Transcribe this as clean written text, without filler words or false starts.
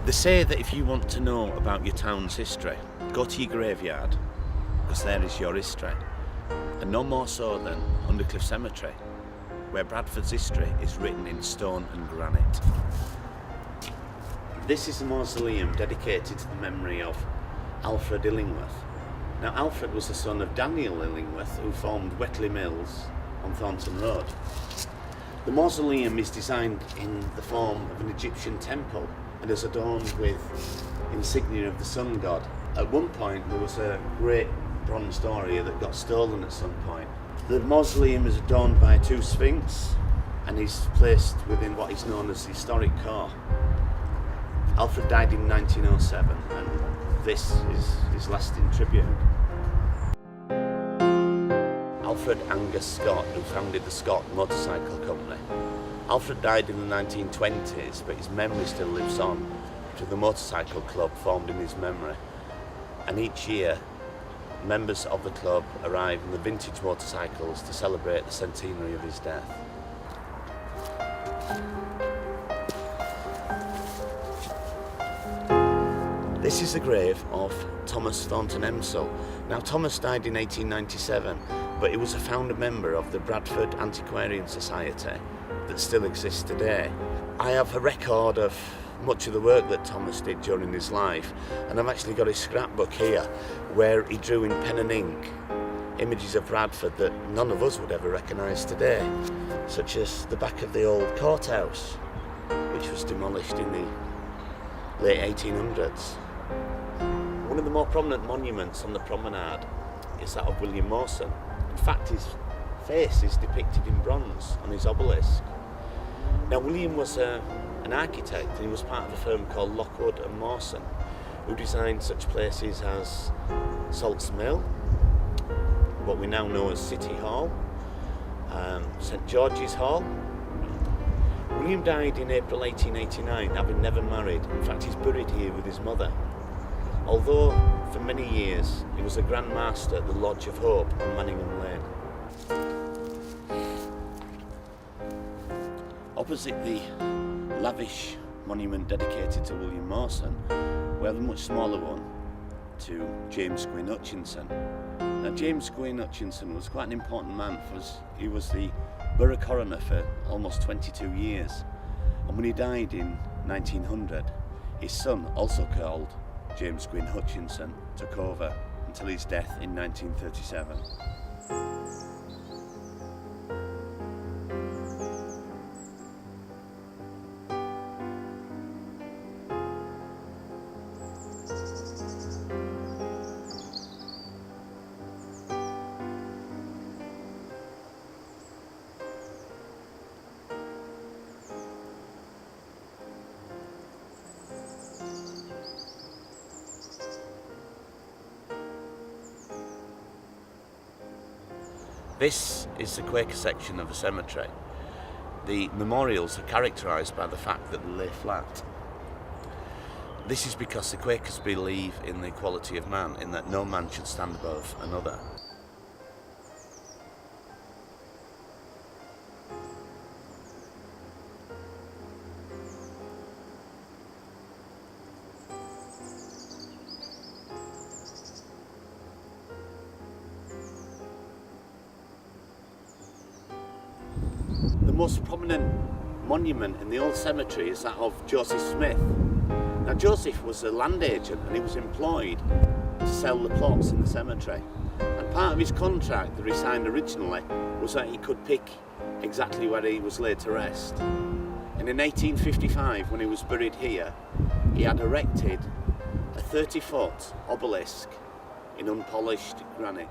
They say that if you want to know about your town's history, go to your graveyard, because there is your history. And no more so than Undercliffe Cemetery, where Bradford's history is written in stone and granite. This is a mausoleum dedicated to the memory of Alfred Illingworth. Now, Alfred was the son of Daniel Illingworth, who formed Wetley Mills on Thornton Road. The mausoleum is designed in the form of an Egyptian temple and is adorned with insignia of the sun god. At one point there was a great bronze door here that got stolen at some point. The mausoleum is adorned by two sphinx and is placed within what is known as the historic core. Alfred died in 1907 and this is his lasting tribute. Alfred Angus Scott, who founded the Scott Motorcycle Company. Alfred died in the 1920s, but his memory still lives on to the motorcycle club formed in his memory. And each year, members of the club arrive in the vintage motorcycles to celebrate the centenary of his death. This is the grave of Thomas Thornton Emsell. Now, Thomas died in 1897, but he was a founder member of the Bradford Antiquarian Society that still exists today. I have a record of much of the work that Thomas did during his life, and I've actually got his scrapbook here where he drew in pen and ink images of Bradford that none of us would ever recognise today, such as the back of the old courthouse, which was demolished in the late 1800s. One of the more prominent monuments on the promenade is that of William Mawson. In fact, his face is depicted in bronze on his obelisk. Now, William was an architect, and he was part of a firm called Lockwood and Mawson, who designed such places as Salts Mill, what we now know as City Hall, St George's Hall. William died in April 1889, having never married. In fact, he's buried here with his mother. Although for many years he was a Grand Master at the Lodge of Hope on Manningham Lane. Opposite the lavish monument dedicated to William Mawson, we have a much smaller one to James Gwyn Hutchinson. Now, James Gwyn Hutchinson was quite an important man for us. He was the borough coroner for almost 22 years, and when he died in 1900, his son, also called James Gwyn Hutchinson, took over until his death in 1937. This is the Quaker section of the cemetery. The memorials are characterised by the fact that they lay flat. This is because the Quakers believe in the equality of man, in that no man should stand above another. The most prominent monument in the old cemetery is that of Joseph Smith. Now, Joseph was a land agent and he was employed to sell the plots in the cemetery. And part of his contract that he signed originally was that he could pick exactly where he was laid to rest. And in 1855, when he was buried here, he had erected a 30-foot obelisk in unpolished granite.